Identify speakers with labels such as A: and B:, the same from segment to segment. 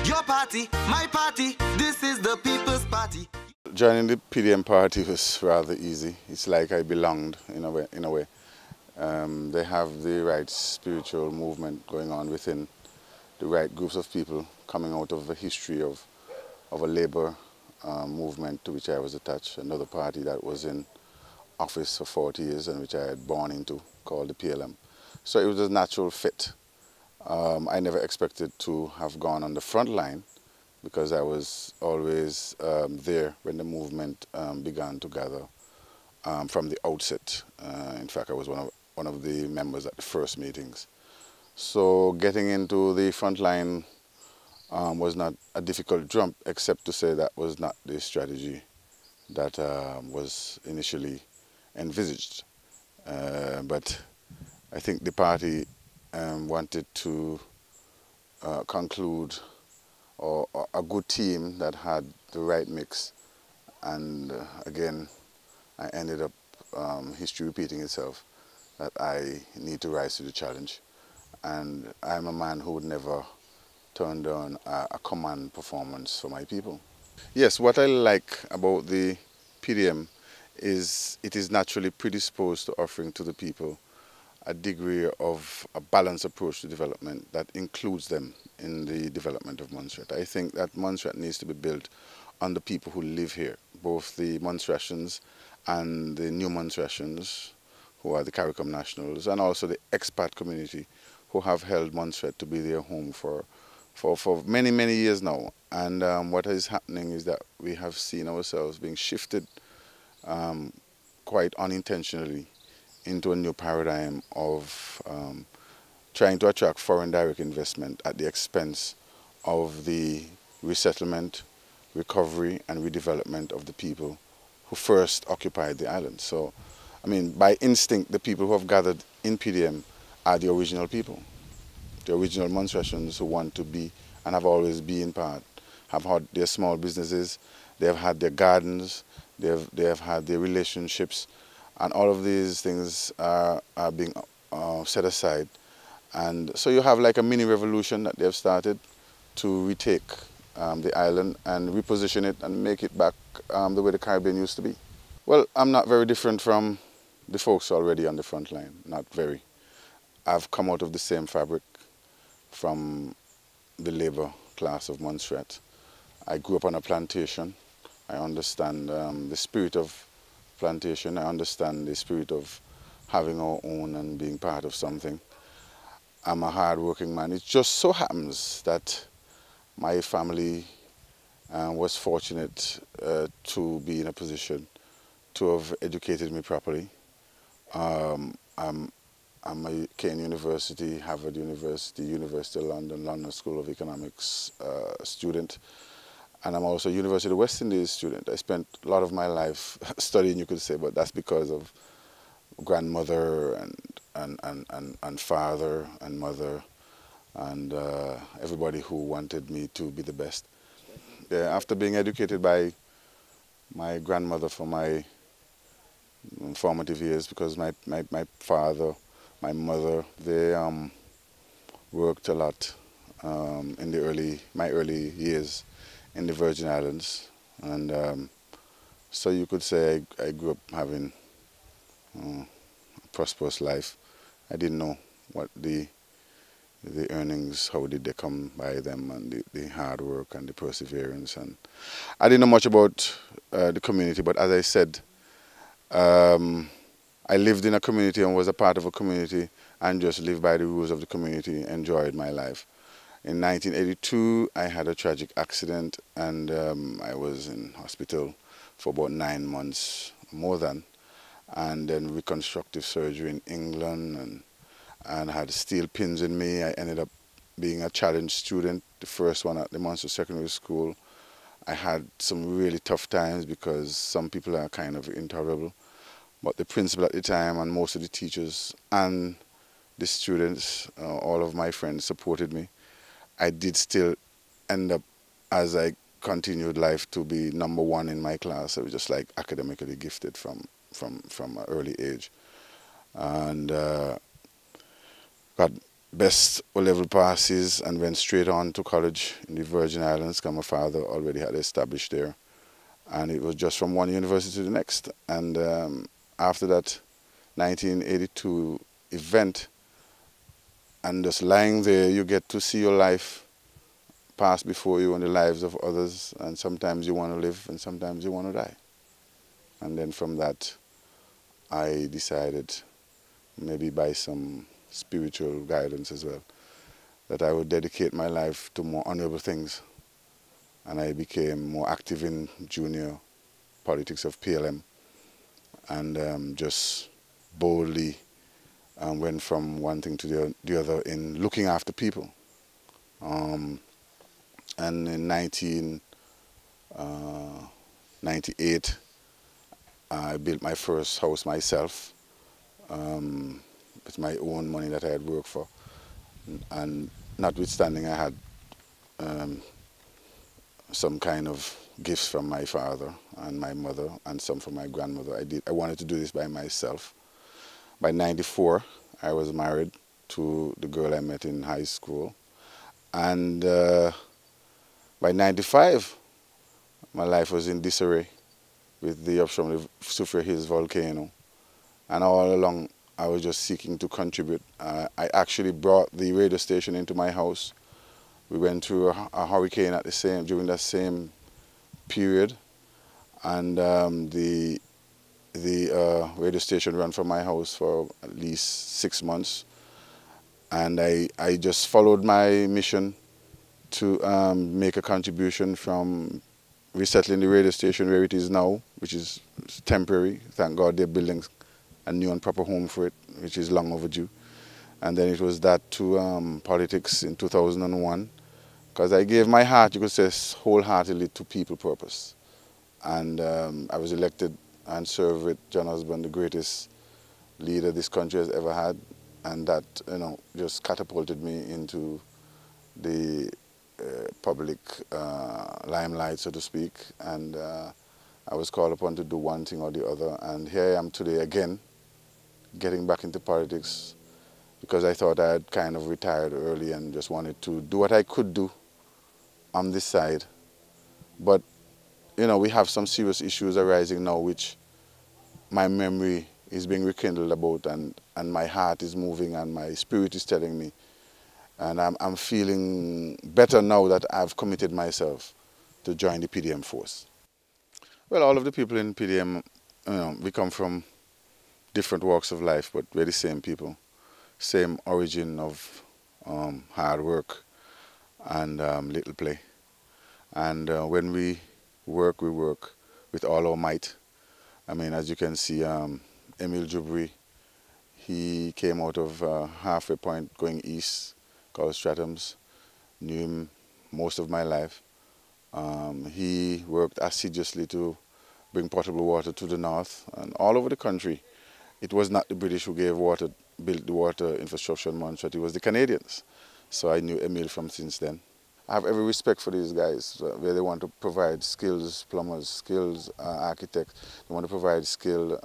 A: Your party, my party, this is the people's party.
B: Joining the PDM party was rather easy. It's like I belonged in a way. They have the right spiritual movement going on within the right groups of people coming out of a history of a labor movement to which I was attached, another party that was in office for 40 years and which I had born into, called the PLM. So it was a natural fit. I never expected to have gone on the front line because I was always there when the movement began to gather from the outset. In fact, I was one of the members at the first meetings. So getting into the front line was not a difficult jump, except to say that was not the strategy that was initially envisaged. But I think the party wanted to conclude or a good team that had the right mix, and again I ended up history repeating itself, that I need to rise to the challenge, and I'm a man who would never turn down a command performance for my people. Yes, what I like about the PDM is it is naturally predisposed to offering to the people a degree of a balanced approach to development that includes them in the development of Montserrat. I think that Montserrat needs to be built on the people who live here, both the Montserratians and the new Montserratians, who are the CARICOM nationals, and also the expat community who have held Montserrat to be their home for many, many years now. And what is happening is that we have seen ourselves being shifted quite unintentionally into a new paradigm of trying to attract foreign direct investment at the expense of the resettlement, recovery and redevelopment of the people who first occupied the island. So, I mean, by instinct, the people who have gathered in PDM are the original people, the original Montserratians who want to be and have always been part, have had their small businesses, they have had their gardens, they have had their relationships, and all of these things are being set aside. And so you have like a mini revolution that they have started to retake the island and reposition it and make it back the way the Caribbean used to be. Well, I'm not very different from the folks already on the front line, not very. I've come out of the same fabric from the labor class of Montserrat. I grew up on a plantation. I understand the spirit of plantation. I understand the spirit of having our own and being part of something. I'm a hard-working man. It just so happens that my family was fortunate to be in a position to have educated me properly. I'm a Kean University, Harvard University, University of London, London School of Economics student. And I'm also a University of the West Indies student. I spent a lot of my life studying, you could say, but that's because of grandmother and father and mother and everybody who wanted me to be the best. Yeah, after being educated by my grandmother for my formative years, because my father, my mother, they worked a lot in my early years in the Virgin Islands, and so you could say I grew up having a prosperous life. I didn't know what the earnings, how did they come by them, and the hard work and the perseverance. And I didn't know much about the community, but as I said, I lived in a community and was a part of a community and just lived by the rules of the community, enjoyed my life. In 1982, I had a tragic accident, and I was in hospital for about 9 months, more than, and then reconstructive surgery in England, and had steel pins in me. I ended up being a challenge student, the first one at the Munster Secondary School. I had some really tough times because some people are kind of intolerable, but the principal at the time and most of the teachers and the students, all of my friends supported me. I did still end up, as I continued life, to be #1 in my class. I was just like academically gifted from an early age. And got best O-level passes and went straight on to college in the Virgin Islands because my father already had established there. And it was just from one university to the next. And after that 1982 event, and just lying there, you get to see your life pass before you and the lives of others. And sometimes you want to live and sometimes you want to die. And then from that, I decided, maybe by some spiritual guidance as well, that I would dedicate my life to more honorable things. And I became more active in junior politics of PLM and just boldly went from one thing to the other in looking after people. And in 1998, I built my first house myself with my own money that I had worked for. And notwithstanding, I had some kind of gifts from my father and my mother and some from my grandmother. I wanted to do this by myself. By 94, I was married to the girl I met in high school. And by 95, my life was in disarray with the eruption of the Soufriere Hills volcano. And all along, I was just seeking to contribute. I actually brought the radio station into my house. We went through a hurricane during that same period, and the radio station ran from my house for at least 6 months. And I just followed my mission to make a contribution from resettling the radio station where it is now, which is temporary. Thank God they're building a new and proper home for it, which is long overdue. And then it was that to politics in 2001, because I gave my heart, you could say, wholeheartedly to people purpose. And I was elected and served with John Osborne, the greatest leader this country has ever had. And that, just catapulted me into the public limelight, so to speak. And I was called upon to do one thing or the other. And here I am today again, getting back into politics, because I thought I had kind of retired early and just wanted to do what I could do on this side. But, we have some serious issues arising now, which my memory is being rekindled about, and my heart is moving and my spirit is telling me. And I'm feeling better now that I've committed myself to join the PDM force. Well, all of the people in PDM, we come from different walks of life, but we're the same people. Same origin of hard work and little play. And when we work with all our might. I mean, as you can see, Emile Jubri, he came out of halfway point going east, called Stratham's. Knew him most of my life. He worked assiduously to bring potable water to the north and all over the country. It was not the British who built the water infrastructure in Montreal, it was the Canadians. So I knew Emile from since then. I have every respect for these guys, where they want to provide skills plumbers, skills architects, they want to provide skilled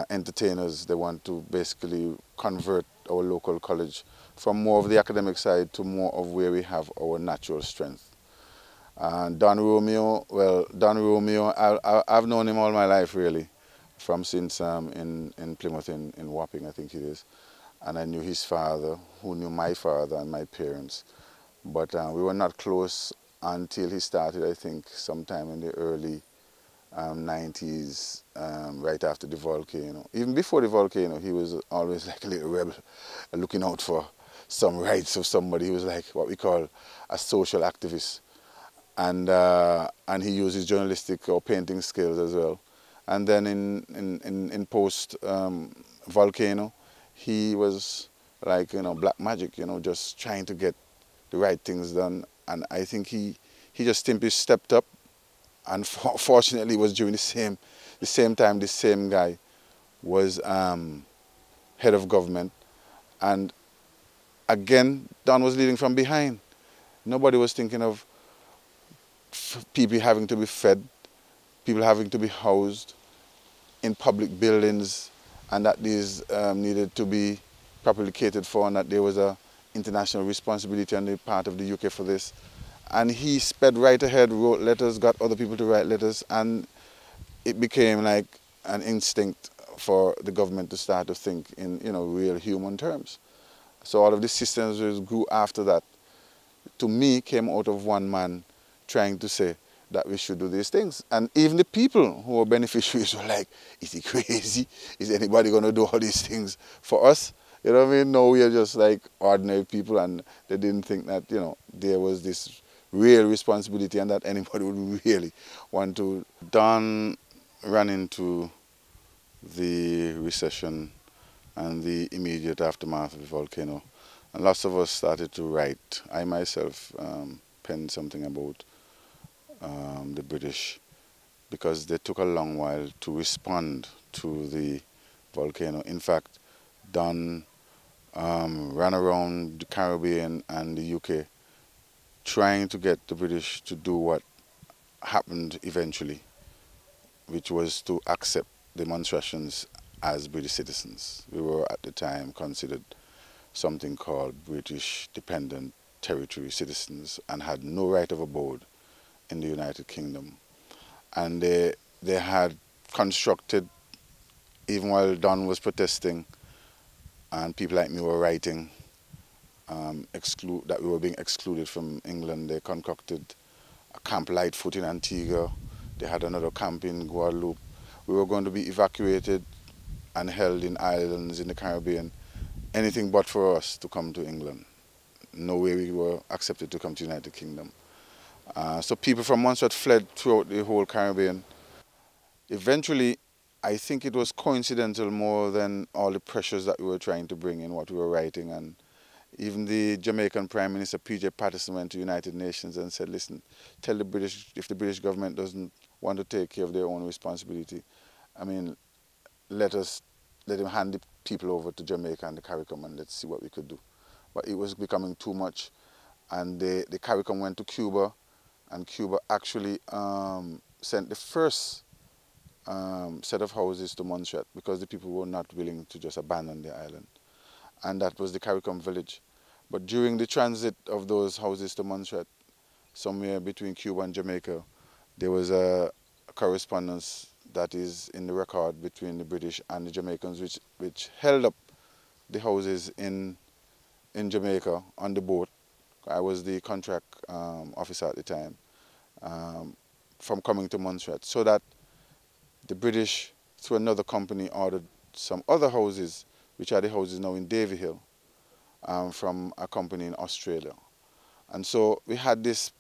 B: entertainers. They want to basically convert our local college from more of the academic side to more of where we have our natural strength. And Don Romeo, well, Don Romeo, I've known him all my life really, from since in Plymouth, in Wapping, I think it is. And I knew his father, who knew my father and my parents. But we were not close until he started, I think, sometime in the early 90s, right after the volcano. Even before the volcano, he was always like a little rebel, looking out for some rights of somebody. He was like what we call a social activist. And he used his journalistic or painting skills as well. And then in post volcano, he was like, black magic, just trying to get the right things done. And I think he just simply stepped up, and fortunately it was during the same time the same guy was head of government. And again, Don was leading from behind. Nobody was thinking of people having to be fed, people having to be housed in public buildings, and that these needed to be properly catered for and that there was a international responsibility on the part of the UK for this. And he sped right ahead, wrote letters, got other people to write letters, and it became like an instinct for the government to start to think in, you know, real human terms. So all of the systems which grew after that, to me, came out of one man trying to say that we should do these things. And even the people who were beneficiaries were like, is he crazy? Is anybody going to do all these things for us? You know what I mean? No, we are just like ordinary people, and they didn't think that, you know, there was this real responsibility and that anybody would really want to. Don ran into the recession and the immediate aftermath of the volcano. And lots of us started to write. I myself penned something about the British because they took a long while to respond to the volcano. In fact, Don ran around the Caribbean and the UK trying to get the British to do what happened eventually, which was to accept demonstrations as British citizens. We were at the time considered something called British Dependent Territory citizens and had no right of abode in the United Kingdom. And they had constructed, even while Don was protesting and people like me were writing that we were being excluded from England, they concocted a Camp Lightfoot in Antigua. They had another camp in Guadeloupe. We were going to be evacuated and held in islands in the Caribbean, anything but for us to come to England. No way we were accepted to come to the United Kingdom. So people from Montserrat fled throughout the whole Caribbean. Eventually, I think it was coincidental more than all the pressures that we were trying to bring in what we were writing. And even the Jamaican Prime Minister, P.J. Patterson, went to the United Nations and said, listen, tell the British, if the British government doesn't want to take care of their own responsibility, I mean, let him hand the people over to Jamaica and the CARICOM and let's see what we could do. But it was becoming too much. And the CARICOM went to Cuba, and Cuba actually sent the first set of houses to Montserrat because the people were not willing to just abandon the island. And that was the CARICOM village. But during the transit of those houses to Montserrat, somewhere between Cuba and Jamaica, there was a correspondence that is in the record between the British and the Jamaicans, which held up the houses in Jamaica on the boat. I was the contract officer at the time, from coming to Montserrat, so that the British, through another company, ordered some other houses, which are the houses now in Davy Hill, from a company in Australia. And so we had this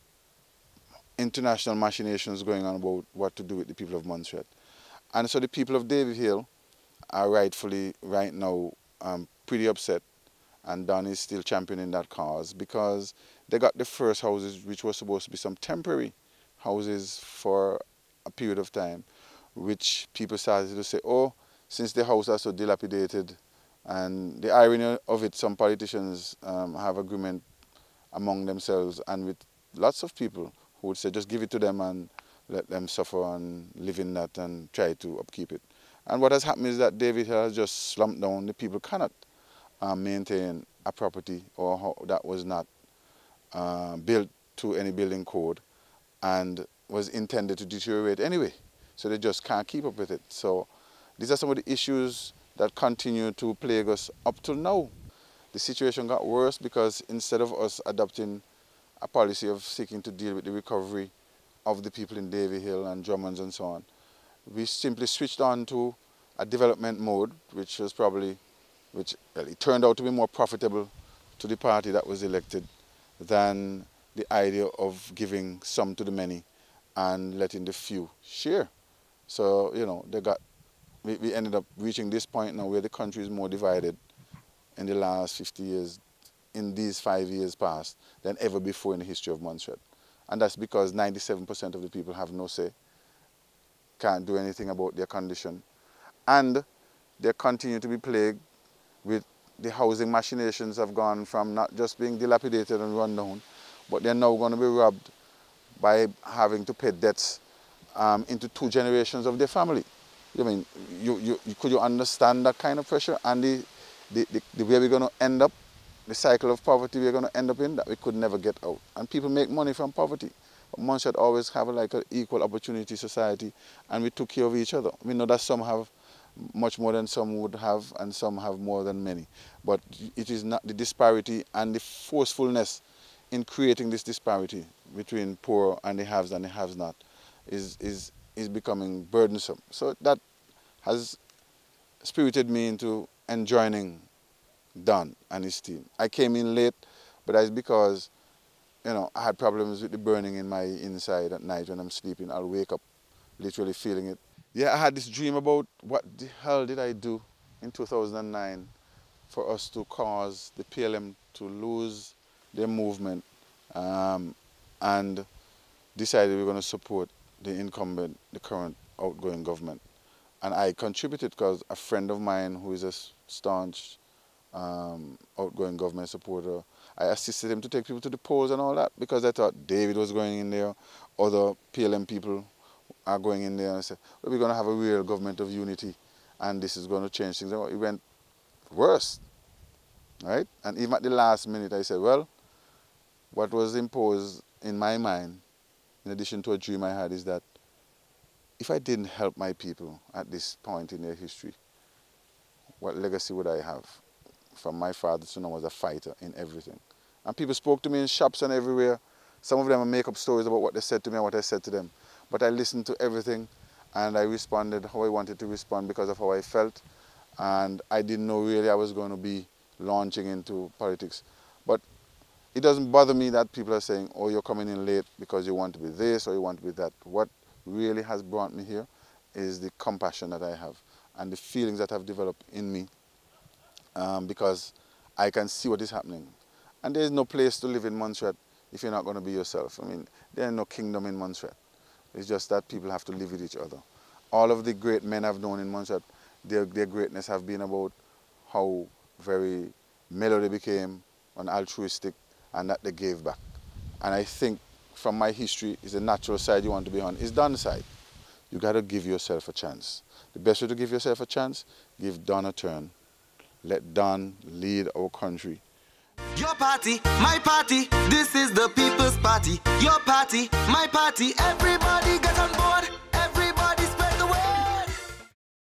B: international machinations going on about what to do with the people of Montserrat. And so the people of Davy Hill are rightfully, right now, pretty upset, and Don is still championing that cause because they got the first houses, which were supposed to be some temporary houses for a period of time, which people started to say, oh, since the houses are so dilapidated, and the irony of it, some politicians have agreement among themselves and with lots of people who would say, just give it to them and let them suffer and live in that and try to upkeep it. And what has happened is that David Hill has just slumped down. The people cannot maintain a property that was not built to any building code and was intended to deteriorate anyway. So they just can't keep up with it. So these are some of the issues that continue to plague us up till now. The situation got worse because instead of us adopting a policy of seeking to deal with the recovery of the people in Davy Hill and Drummonds and so on, we simply switched on to a development mode, which it turned out to be more profitable to the party that was elected than the idea of giving some to the many and letting the few share. So, you know, we ended up reaching this point now where the country is more divided in the last 50 years, in these 5 years past, than ever before in the history of Montserrat. And that's because 97% of the people have no say, can't do anything about their condition, and they continue to be plagued with the housing machinations have gone from not just being dilapidated and run down, but they're now going to be robbed by having to pay debts into 2 generations of their family. I mean, could you understand that kind of pressure? And the way we're going to end up, the cycle of poverty we're going to end up in, that we could never get out. And people make money from poverty. But Montserrat always have like an equal opportunity society, and we took care of each other. We know that some have much more than some would have, and some have more than many. But it is not the disparity and the forcefulness in creating this disparity between poor and the haves and the haves not is becoming burdensome. So that has spirited me into enjoining Don and his team. I came in late, but that's because, you know, I had problems with the burning in my inside at night when I'm sleeping. I'll wake up literally feeling it. Yeah, I had this dream about what the hell did I do in 2009 for us to cause the PLM to lose their movement, and decided we were going to support the incumbent, the current outgoing government. And I contributed because a friend of mine who is a staunch outgoing government supporter, I assisted him to take people to the polls and all that, because I thought David was going in there, other PLM people are going in there, and I said, well, we're going to have a real government of unity and this is going to change things. And it went worse, right? And even at the last minute I said, well, what was imposed in my mind, in addition to a dream I had, is that if I didn't help my people at this point in their history, what legacy would I have? From my father to now was a fighter in everything. And people spoke to me in shops and everywhere. Some of them make up stories about what they said to me and what I said to them. But I listened to everything and I responded how I wanted to respond because of how I felt. And I didn't know really I was going to be launching into politics. But it doesn't bother me that people are saying, oh, you're coming in late because you want to be this or you want to be that. What really has brought me here is the compassion that I have and the feelings that have developed in me, because I can see what is happening. And there is no place to live in Montserrat if you're not going to be yourself. I mean, there is no kingdom in Montserrat. It's just that people have to live with each other. All of the great men I've known in Montserrat, their greatness have been about how very mellow they became and altruistic, and that they gave back. And I think from my history, is the natural side you want to be on, is Don's side. You got to give yourself a chance. The best way to give yourself a chance, give Don a turn. Let Don lead our country.
A: Your party, my party, this is the people's party. Your party, my party, everybody got